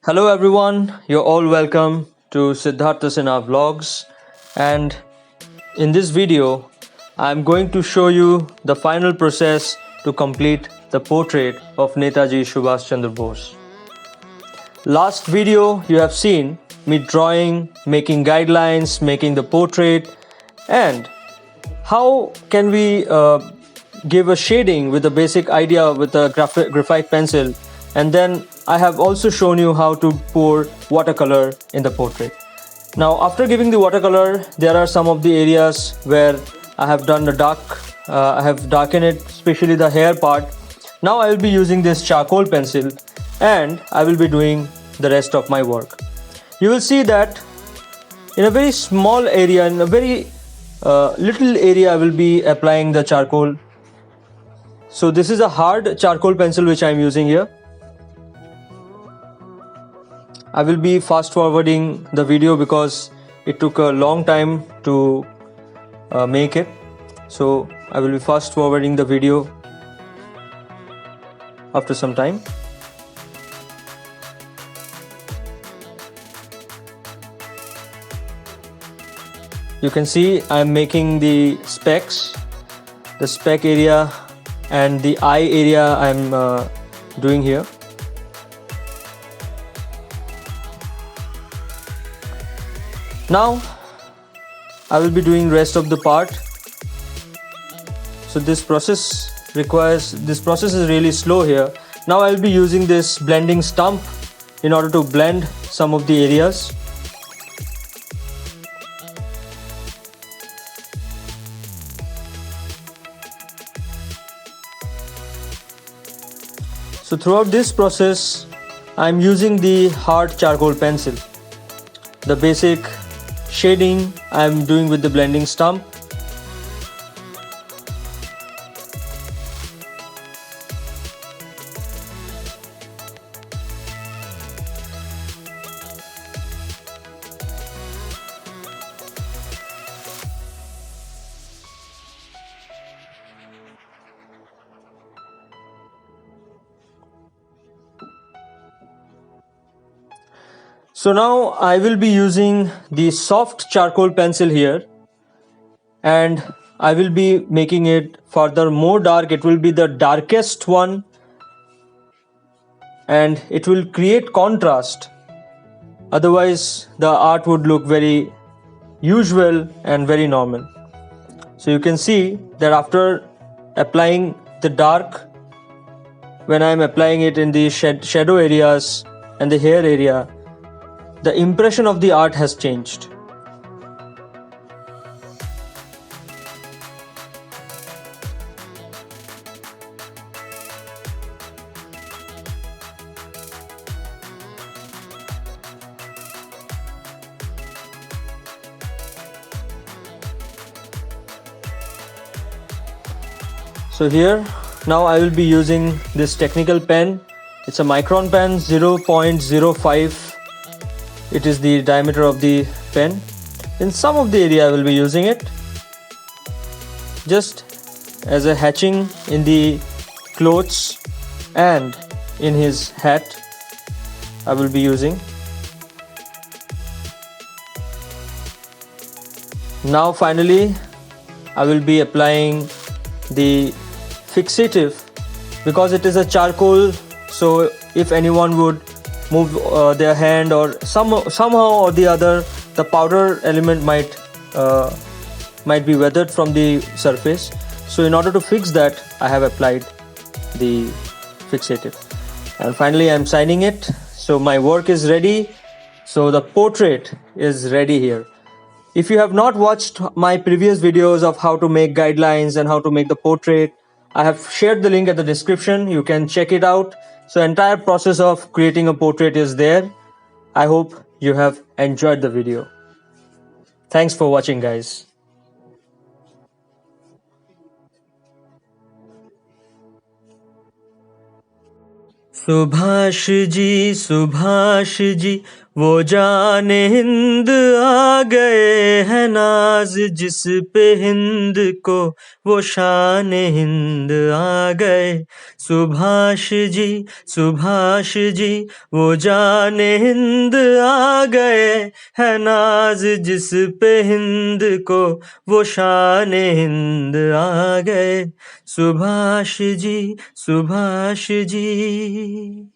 Hello everyone, you're all welcome to Siddhartha Sinha vlogs, and in this video I'm going to show you the final process to complete the portrait of Netaji Subash Chandra Bose. Last video you have seen me drawing, making guidelines, making the portrait, and how can we give a shading with a basic idea with a graphite pencil, and then I have also shown you how to pour watercolor in the portrait. Now after giving the watercolor, there are some of the areas where I have done the dark, I have darkened it, especially the hair part. Now I will be using this charcoal pencil and I will be doing the rest of my work. You will see that in a very small area, in a very little area, I will be applying the charcoal. So this is a hard charcoal pencil which I am using here. I will be fast forwarding the video because it took a long time to make it. So I will be fast forwarding the video after some time. You can see I am making the specs, the spec area and the eye area I am doing here. Now I will be doing rest of the part. So this process is really slow here. Now I will be using this blending stump in order to blend some of the areas. So throughout this process I am using the hard charcoal pencil. The basic shading I am doing with the blending stump. So now I will be using the soft charcoal pencil here and I will be making it further more dark. It will be the darkest one and it will create contrast. Otherwise the art would look very usual and very normal. So you can see that after applying the dark, when I am applying it in the shadow areas and the hair area, the impression of the art has changed. So here, now I will be using this technical pen. It's a micron pen, 0.05. It is the diameter of the pen. In some of the area I will be using it just as a hatching in the clothes and in his hat I will be using. Now finally I will be applying the fixative because it is a charcoal, so if anyone would move their hand or somehow or the other, the powder element might be weathered from the surface. So in order to fix that, I have applied the fixative, and finally I am signing it. So my work is ready. So the portrait is ready here. If you have not watched my previous videos of how to make guidelines and how to make the portrait, I have shared the link at the description. You can check it out. So entire process of creating a portrait is there. I hope you have enjoyed the video. Thanks for watching, guys. Subhash ji वो जाने हिंद आ गए हैं नाज जिस पे हिंद को, वो शान हिंद आ गए। सुभाष जी, सुभाष जी, वो जाने हिंद आ गए हैं नाज जिस पे हिंद को, वो शान हिंद आ गए। सुभाष जी, सुभाष जी।